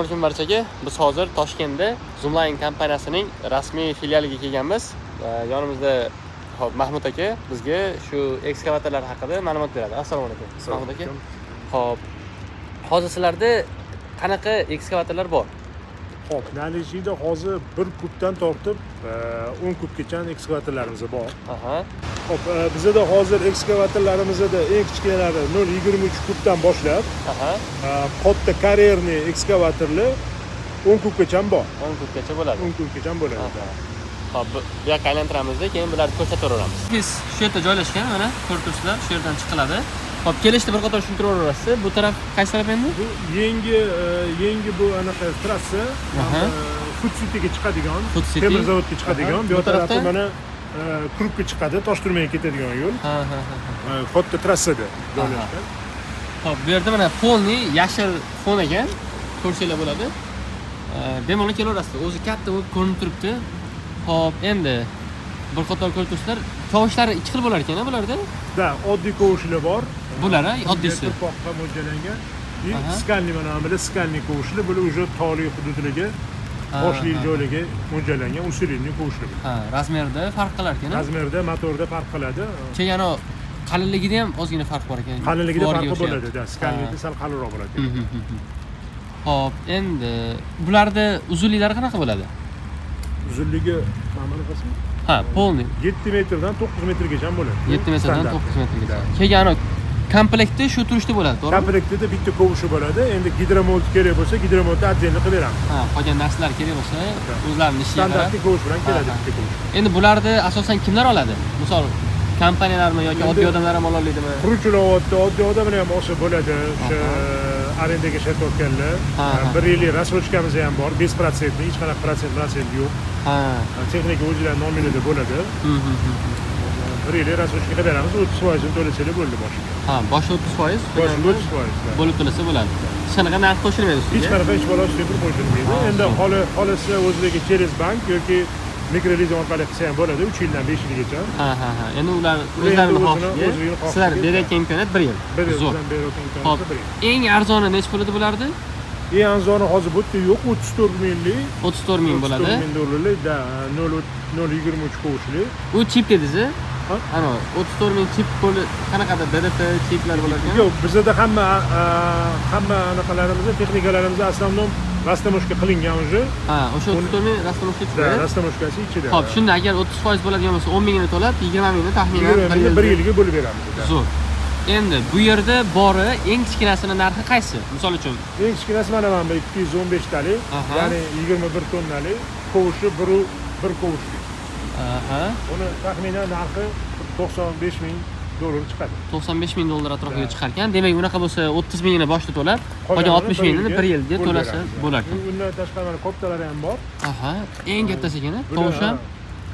Barchaga biz hozir Toshkentda Zoomline kompaniyasining rasmiy filialiga kelganmiz. Yonimizda Mahmud aka bizga shu ekskavatorlar haqida ma'lumot beradi. Assalomu alaykum. Mahmud aka. Xo'p. Hozir sizlarda qanaqa ekskavatorlar bor? Xo'p, Nalishida hozir 1 kubdan tortib 10 kubgacha ekskavatorlarimiz bor. Aha. Xo'p, bizda hozir ekskavatorlarimizda eng kichkinalari 0.23 kubdan boshlab, katta karyerli ekskavatorlar 10 kubgacha bor. 10 kubgacha bo'ladi. 10 kubgacha bo'ladi. Xo'p, bu yoqqa aylantiramizda, keyin bularni ko'rsataveramiz. Biz shu yerda joylashgan, mana ko'rib turibsizlar, shu yerdan chiqiladi. Xo'p, kelishda bir qator tushuntiraverasiz. Bu taraf qaysi taraf endi? Bu yangi bu anaqa trassa, Food Cityga chiqadigan, temir zavodga chiqadigan, bu tarafda mana Krupga chiqadi, Toshturmaga ketadigan yo'l. Katta trassada joylashgan. Xo'p, bu yerda mana polni yashil fon ekan, ko'rsanglar bo'ladi. Bemalol kelaverasiz. O'zi katta bo'lib ko'rinib turibdi. Xo'p, endi bir qator ko'rib turibsizlar, tovushlari ikki xil bo'lar ekan-a bularda? Da, oddiy kovushlar bor. Bular oddiysi. To'paqqa mo'ljallangan. Skalni mana bu skalni kovushlar, bu уже tog'li hududlarga, boshli joylarga mo'ljallangan usulli kovushlar. Ha, razmerda farq qilar ekan. Razmerda, motorda farq qiladi. Keyin qalinligida ham ozgina farq bor ekan. Qalinligida farqi bo'ladi, da, skalnida sal qalinroq bo'ladi. Xo'p, endi bularda uzunliklari qanaqa bo'ladi? Uzunligi mana qismi? Ha, polni 7 metrdan 9 metrgacha bo'ladi. 7 metrdan 9 metrgacha. Keyin komplektda shu turishda bo'ladi, to'g'rimi? Komplektda bitta kovushi bo'ladi. Endi gidromold kerak bo'lsa, gidromodni отдельно qilib beramiz. Ha, qolgan narsalar kerak bo'lsa, o'zlarining ishiga qarab. Standartli kovush bilan keladi bitta kovush. Endi bularni asosan kimlar oladi? Misol, kompaniyalarmi yoki oddiy odamlar ham ola oladimi? Quruvchilar oddiy odamlar ham olsa bo'ladi. O'sha arendaga shartotganlar. 1 yillik rassrochkamiz ham bor, 5%, hech qanaqa protsent yo'q. Ha. Texnika o'zlarining nominida bo'ladi. 1 yillik rassrochka qilib beramiz, 30% ni to'lasangiz bo'ldi boshiga. Ha, boshi 30%, boshi 30%. Bo'lib to'lasa bo'ladi. Hech qanaqa narx qo'shilmaydi ustiga. Hech qanaqa ish bola ustiga qo'shilmaydi. Endi xolisi o'zidagi Cheres Bank yoki mikrolizing orqali qilsa ham bo'ladi, 3 yildan 5 yilgacha. Ha. Endi ular o'zlarining xohishiga sizlar berayotgan imkoniyat 1 yil. Zo'r. Xo'p, eng arzoni necha bo'ladi bularni? Eng arzoni hozir bu yerda yo'q, 34 minglik. 34 ming bo'ladi. 34 ming dollarlik, da, 0.23 kovushli. U chip dedingiz-a? Ana 34 ming chip qanaqadir DDT chiplar bo'lar ekan? Yo'q, bizda hamma anaqalarimiz, texnikalarimiz aslan rastamoshka qilingan уже. Ha, o'sha 34 ming rastamoshka chiqadi. Da, rastamoshkasi ichida. Xo'p, shunda agar 30% bo'ladigan bo'lsa 10 mingni to'lab, 20 mingni taxminan 1 yilga bo'lib beramiz. Zo'r. Endi bu yerda bori eng kichkinasini narxi qaysi? Misol uchun, eng kichkinasi mana bu 215 talik, ya'ni 21 tonnalik kovushi bir kovushli. Uni taxminan narxi 95 ming dollar chiqadi. 95 ming dollar atrofiga chiqar ekan. Demak, unaqa bo'lsa 30 mingni boshda to'lab, qolgan 60 mingni 1 yilga to'lasa bo'lar ekan. Undan tashqari kattalar ham bor. Aha, eng kattasi ekan, tovush ham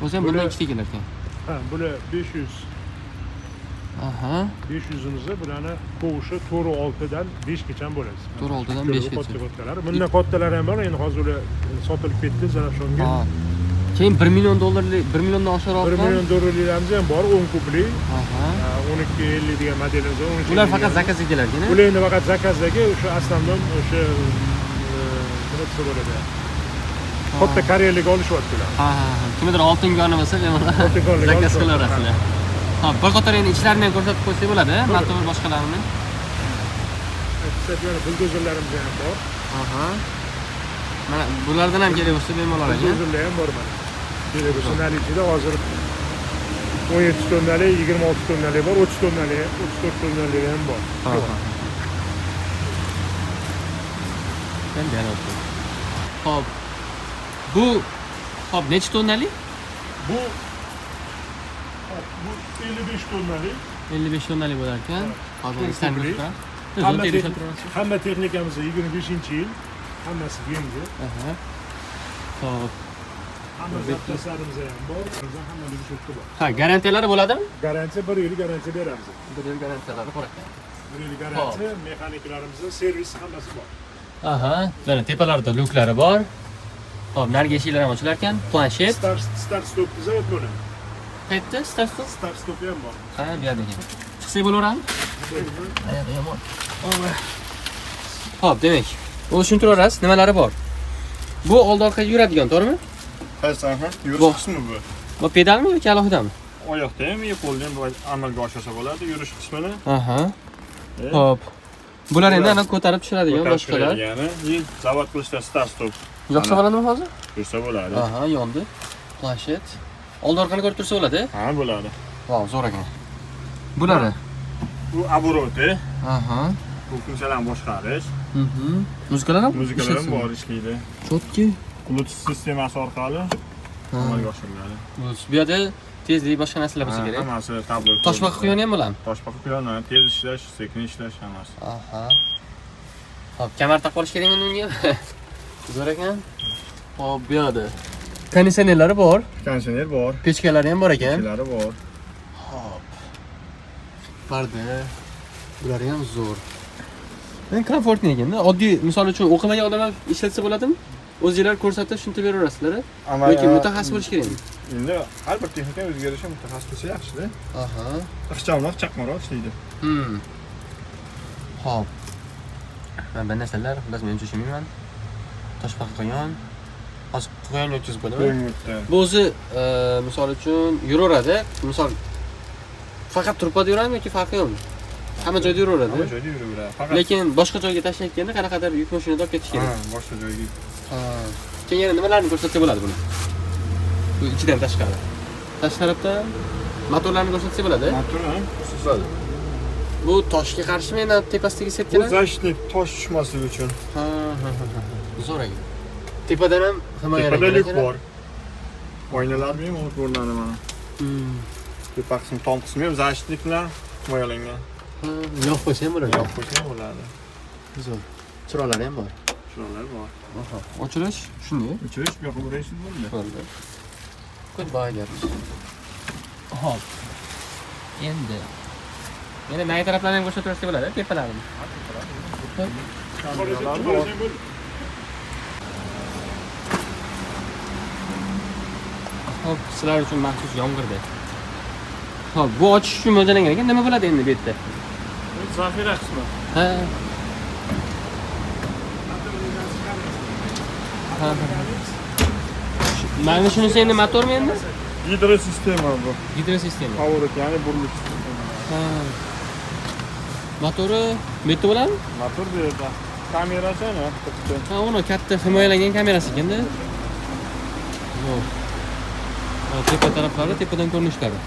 o'zi ham bundan kichik kelar ekan. Ha, bular 500. Aha. 500'imizni bularni kovushi 4.6 dan 5 gacha bo'ladi. 4.6 dan 5 gacha. Bundan kattalari ham bor, endi hozir ular sotilib ketdi Zarafshonga. Keyin 1 million dollarlik, 1 milliondan oshiqroq 1 million dollarliklarimiz ham bor, 10 kubli. 1250 degan modelimiz bor. Ular faqat zakazga kelar ekan. Ular endi faqat zakazdagi o'sha aslandan o'sha nima desa bo'ladi. Katta karyerlik olishyaptilar. Kimdir oltinga olmasa, bemalol zakaz qilaverasizlar. Xo'p, bir qator endi ichlarini ham ko'rsatib qo'ysak bo'ladi, motor boshqalarini. Ekstra buldozerlarimiz ham bor. Mana bulardan ham kerak bo'lsa bemalol ekan. Buldozerlar ham bor mana. Kerak bo'lsa Nalishida hozir 17 tonnalik, 26 tonnalik bor, 30 tonnalik, 34 tonnalik ham bor. Xo'p. Xo'p, necha tonnalik? Bu 55 tonnalik. 55 tonnalik bo'lar ekan. Hozir istaringizda. Hamma texnikamiz 25-yil. Hammasi yangi. Xo'p. Hamma zapchastlarimiz ham bor. Hamma shuncha bor. Ha, garantiyalari bo'ladimi? Garantiya 1 yil garantiya beramiz. 1 yil garantiyalari bor ekan. 1 yil garantiya, mexaniklarimiz, servisi hammasi bor. Mana tepalarida luklari bor. Xo'p, narigi eshiklar ham ochilar ekan. Planshet. Start stop zavod bo'ladi. Qayerda start stop? Start stop ham bor. Ha, bu yerda ekan. Chiqsak bo'laveradimi? Xo'p, demak, U tushuntiraverasiz, nimalari bor? Bu old orqaga yuradigan, to'g'rimi? Qaysi aha? Yurish qismi bu. Bu pedalmi yoki alohidami? Oyoqda ham, qo'lda ham amalga oshirsa bo'ladi, yurish qismini. Aha. Xo'p. Bular endi ana ko'tarib tushiradigan boshqalar. Ya'ni zavod qilishda start stop. Yoqsa bo'ladimi hozir? Yursa bo'ladi. Aha, yondi. Planshet. Old orqani ko'rib tursa bo'ladi? Ha, bo'ladi. Vau, zo'r ekan. Bulari. Bu aboroti. Aha. Bu funksiyalarni boshqarish. Muzikalar ham? Muzikalar ham bor ishlaydi. Chotki. Bluetooth sistemasi orqali amalga oshiriladi. Bu yerda tezlik boshqa narsalar bo'lsa kerak. Hammasi tablo. Toshbaqa quyoni ham bo'ladimi? Toshbaqa quyoni, tez ishlash, sekin ishlash hammasi. Aha. Hop, kamar taqib olish kerakmi unga? Zo'r ekan. Hop, bu yerda konditsionerlari bor. Konditsioner bor. Pechkalari ham bor ekan. Pechkalari bor. Hop. Parda. Bular ham zo'r. Men komfortli ekanda. Oddiy, misol uchun o'qimagan odamlar ishlatsa bo'ladimi? O'zingizlar ko'rsatib tushuntirib beraverasizlar. Yoki mutaxassis bo'lish kerakmi? Endi har bir texnika o'ziga yarasha mutaxassis bo'lsa yaxshi-da. Aha. Ixchamroq, chaqmaroq ishlaydi. Hop. Men bu narsalar, xullas men tushunmayman. Toshbaqa qo'yon. Hozir qo'yon o'tkazib bo'ladimi? Bu o'zi misol uchun yuraveradi. Misol faqat turpada yuradimi yoki farqi yo'qmi? Hamma joyda yuraveradi. Hamma joyda yuraveradi. Lekin boshqa joyga tashlayotganda qanaqadir yuk mashinada olib ketish kerak. Ha, boshqa joyga. Ha. Keyin yana nimalarni ko'rsatsa bo'ladi buni? Bu ichidan tashqari. Tashqi tarafdan motorlarni ko'rsatsa bo'ladi. Motor ham xususiylari. Bu toshga qarsimi endi tepasidagi setkalar? Bu защитник tosh tushmasligi uchun. Ha. Zo'r ekan. Tepadan ham himoyalangan. Tepada lyuk bor. Oynalar ham o'z o'rnlari mana. Tepa qismi, tom qismi ham защитник bilan himoyalangan. Yo'q qo'ysa ham bo'ladi. Yo'q qo'ysa ham bo'ladi. Zo'r. Chiroqlari ham bor. Chiroqlar bor. Aha. Ochilish shunday. O'chirish bu yoqqa buraysiz bo'ldi. Bo'ldi. Goodbye gap. Hop. Endi yana nay taraflarni ham ko'rsatib bersa bo'ladi, tepalarini. Hop, sizlar uchun maxsus yomg'irda. Hop, bu ochish uchun mo'ljallangan ekan. Nima bo'ladi endi bu yerda? Zafira qismi. Ha. Mana shunisi endi motormi endi? Gidrosistema bu. Gidrosistema. Pоворот, ya'ni burilish. Ha. Motori bu yerda bo'ladimi? Motor bu yerda. Kamerasi ana bitta. Ha, uni katta himoyalangan kamerasi ekanda. Yo'q. Tepa taraflari, tepadan ko'rinishlari.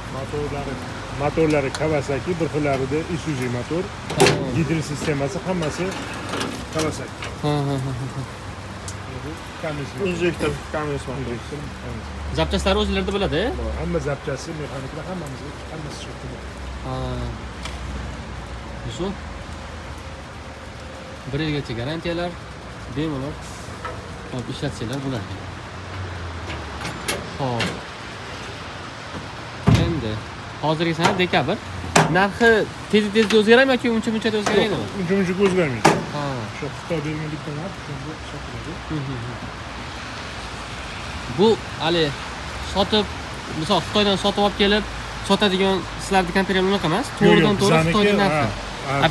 Motorlari Kawasaki, bir xillarida Isuzu motor. Gidrosistemasi hammasi Kawasaki. Ha. Injektor kamerasi motor. Zapchastlari o'zlarida bo'ladi? Hamma zapchasi, mexaniklar hammamizga hammasi chiqdi. Ha. Zo'r. 1 yilgacha garantiyalar, bemalol olib ishlatsanglar bo'ladi. Xo'p. Endi hozirgi sana dekabr. Narxi tez-tez o'zgaradi yoki uncha-muncha o'zgaraydimi? Uncha-muncha o'zgarmaydi. Ha. Shu Xitoy bergan bitta narx shunga sotiladi. Bu hali sotib, misol Xitoydan sotib olib kelib sotadigan sizlarning kompaniyalar unaqa emas. To'g'ridan-to'g'ri Xitoydan narxi.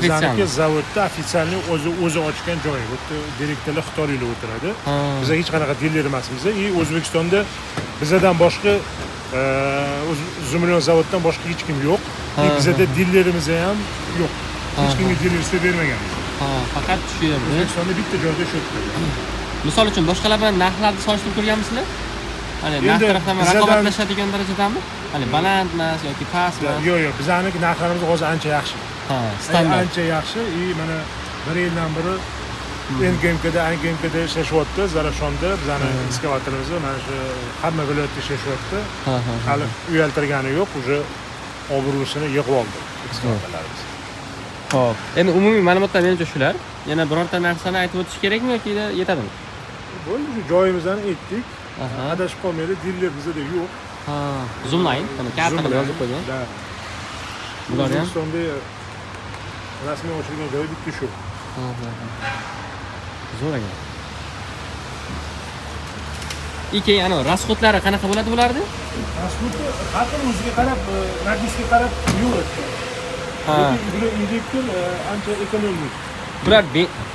Bizaniki zavodda ofitsialniy o'zi ochgan joyi. Bu direktorlar xitoyliklar o'tiradi. Biz hech qanaqa diler emasmiz. O'zbekistonda bizdan boshqa Zumilon zavoddan boshqa hech kim yo'q. Bizda dillerimiz ham yo'q. Hech kimga dilersiz bermaganmiz. Ha, faqat shu yerda. O'zbekistonda bitta joyda shu. Misol uchun boshqalar bilan narxlarni solishtirib ko'rganmisizlar? Hani narx tarafdan raqobatlashadigan darajadami? Hani baland emas yoki past emas? Yo'q, bizaniki narxlarimiz hozir ancha yaxshi. Ha, standart. Ancha yaxshi. Mana 1 yildan beri NGMKda ishlashyapti. Zarafshonda bizani ekskavatorimiz mana shu hamma viloyatda ishlashyapti. Hali uyaltirgani yo'q, уже obro'sini yig'ib oldi ekskavatorlarimiz. Xo'p. Endi umumiy ma'lumotlar menimcha shular. Yana birorta narsani aytib o'tish kerakmi yoki yetadimi? Bo'ldi, joyimizdan aytdik. Adashib qolmaydi, diller bizda yo'q. Ha, Zoomline, mana karta qilib yozib qo'ygan. Bular ham O'zbekistonda rasmiy ochilgan joyi bitta shu. Zo'r ekan. Keyin ana rasxodlari qanaqa bo'ladi bularni? Rasxodni har bir o'ziga qarab, radiusga qarab yo'q. Ha. Injektor ancha ekonomik. Bular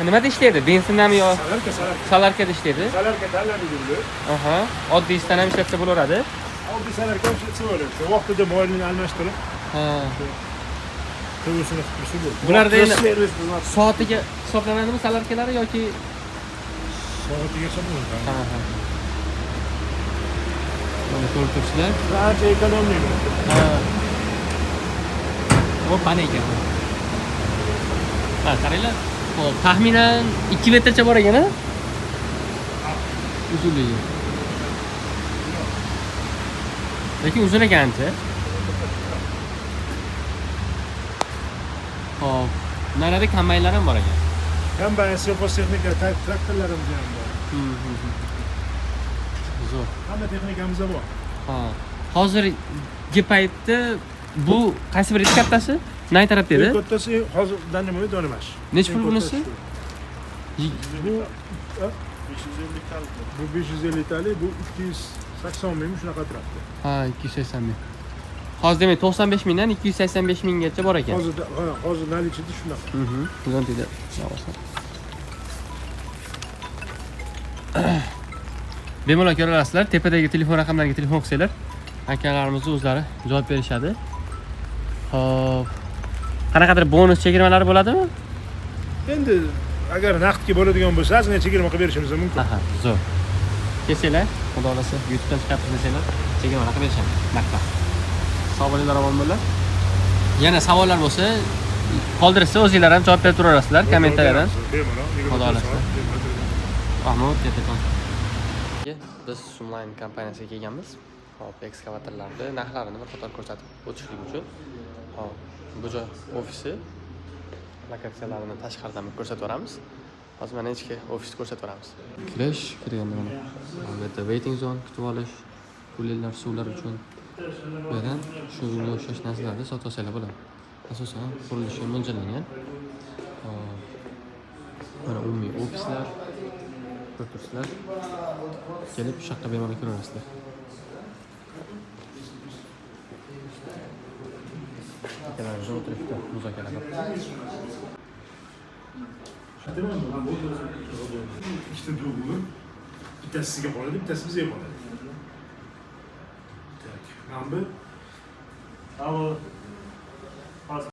nimada ishlaydi? Benzinami yo Salarka. solarkada ishlaydi? Salarka tanlanadi. Aha. Oddiysidan ham ishlatsa bo'laveradi. Oddiy salarka ishlatsa bo'ladi. Shu vaqtida moyilni almashtirib, Ha. to'g'risini qilib tursa bo'ladi. Bularda endi soatiga hisoblanadimi solarkalari yoki soatiga hisoblanadi. ha ha. Mana ko'rib turibsizlar. Ancha ekonomli. Ha. O pana ekan. Ha, qaranglar. Xo'p, taxminan 2 metrcha bor ekan-a? Uzunligi. Lekin uzun ekan ancha. Xo'p, narada kombaynlar ham bor ekan. Kombayn, seliposexnika, traktorlarimiz ham bor. Zo'r. Hamma texnikamiz bor. Ha. Hozirgi paytda bu qaysi biri kattasi? Nay tarafda edi? Kattasi hozir danimay donimash. Necha pul bunisi? Bu 550 talik, bu 280 ming shunaqa turibdi. Ha, 280 ming. Hozir demak 95 mingdan 285 minggacha bor ekan. Hozir nalichida shunaqa. Uzun deydi. Bemalol ko'ralasizlar. Tepadagi telefon raqamlariga telefon qilsanglar, akalarimiz o'zlari javob berishadi. Xo'p. Qanaqadir bonus chegirmalari bo'ladimi? Endi agar naqdga bo'ladigan bo'lsa, ozgina chegirma qilib berishimiz mumkin. Aha, zo'r. Kelsanglar, xudo xolasa YouTubedan chiqarib desanglar, chegirma qilib berishamiz. Naqdda. Sog' bo'linglar, omon bo'linglar. Yana savollar bo'lsa, qoldirsa o'zingizlar ham javob berib turaverasizlar kommentariyadan. Xudo xolasa. Mahmud Tepaton. Biz Zoomline kompaniyasiga kelganmiz. Hop, ekskavatorlarni narxlarini bir qator ko'rsatib o'tishlik uchun. Hop, bu joy ofisi. Lokatsiyalarini tashqaridan ko'rsatib o'ramiz. Hozir mana ichki ofisni ko'rsatib o'ramiz. Kirish kirganda mana bu yerda waiting zone, kutib olish, pullar, suvlar uchun. Bu yerdan shu o'xshash narsalarni sotib olsanglar bo'ladi. Asosan qurilishi mo'ljallangan. Mana umumiy ofislar, ko'rib turibsizlar. Kelib shu yoqqa bemalol kiraverasizlar. Akalarimiz o'tiribdi, muzokara qilib. İşte bu. Bittasi sizga qoladi, bittasi bizga qoladi. Tak. Mana bu. Alo.